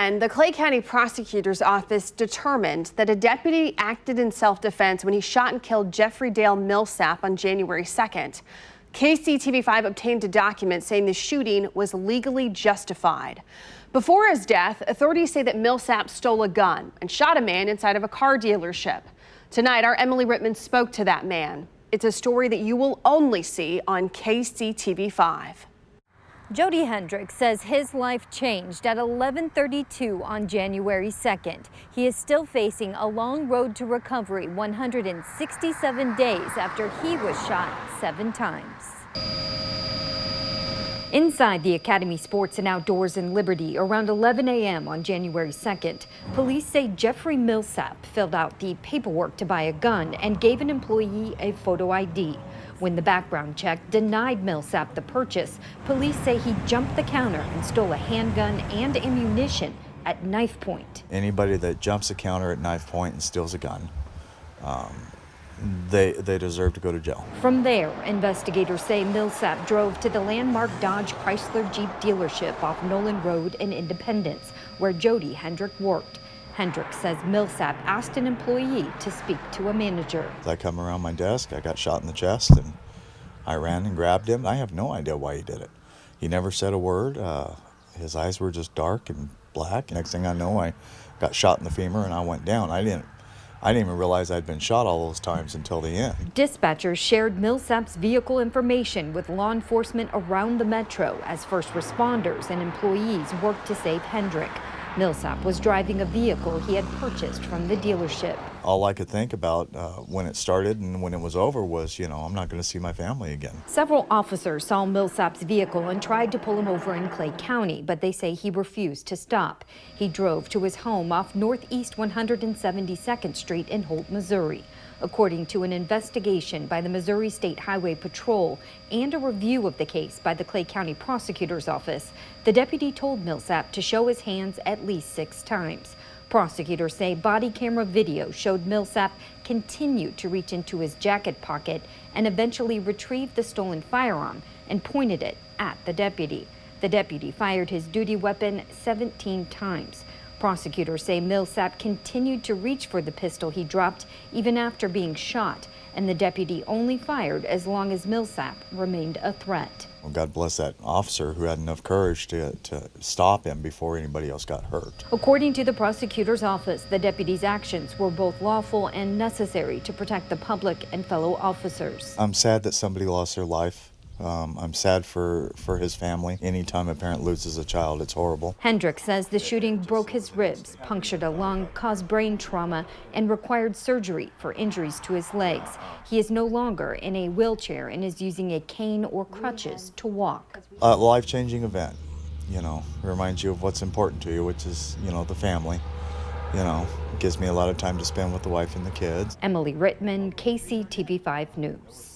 10, the Clay County Prosecutor's Office determined that a deputy acted in self-defense when he shot and killed Jeffery Dale Millsap on January 2nd. KCTV5 obtained a document saying the shooting was legally justified. Before his death, authorities say that Millsap stole a gun and shot a man inside of a car dealership. Tonight, our Emily Rittman spoke to that man. It's a story that you will only see on KCTV5. Jody Hendricks says his life changed at 11:32 on January 2nd. He is still facing a long road to recovery 167 days after he was shot 7 times. Inside the Academy Sports and Outdoors in Liberty around 11 a.m. on January 2nd, police say Jeffery Millsap filled out the paperwork to buy a gun and gave an employee a photo ID. When the background check denied Millsap the purchase, police say he jumped the counter and stole a handgun and ammunition at knife point. Anybody that jumps a counter at knife point and steals a gun, they deserve to go to jail. From there, investigators say Millsap drove to the landmark Dodge Chrysler Jeep dealership off Nolan Road in Independence, where Jody Hendrick worked. Hendrick says Millsap asked an employee to speak to a manager. As I come around my desk, I got shot in the chest, and I ran and grabbed him. I have no idea why he did it. He never said a word. His eyes were just dark and black. Next thing I know, I got shot in the femur and I went down. I didn't even realize I'd been shot all those times until the end. Dispatchers shared Millsap's vehicle information with law enforcement around the metro as first responders and employees worked to save Hendrick. Millsap was driving a vehicle he had purchased from the dealership. All I could think about when it started and when it was over was, I'm not going to see my family again. Several officers saw Millsap's vehicle and tried to pull him over in Clay County, but they say he refused to stop. He drove to his home off Northeast 172nd Street in Holt, Missouri. According to an investigation by the Missouri State Highway Patrol and a review of the case by the Clay County Prosecutor's Office, the deputy told Millsap to show his hands at least 6 times. Prosecutors say body camera video showed Millsap continue to reach into his jacket pocket and eventually retrieve the stolen firearm and pointed it at the deputy. The deputy fired his duty weapon 17 times. Prosecutors say Millsap continued to reach for the pistol he dropped even after being shot, and the deputy only fired as long as Millsap remained a threat. Well, God bless that officer who had enough courage to stop him before anybody else got hurt. According to the prosecutor's office, the deputy's actions were both lawful and necessary to protect the public and fellow officers. I'm sad that somebody lost their life. I'm sad for his family. Anytime a parent loses a child, it's horrible. Hendrick says the shooting broke his ribs, punctured a lung, caused brain trauma, and required surgery for injuries to his legs. He is no longer in a wheelchair and is using a cane or crutches to walk. A life-changing event, reminds you of what's important to you, which is, the family. It gives me a lot of time to spend with the wife and the kids. Emily Rittman, KCTV5 News.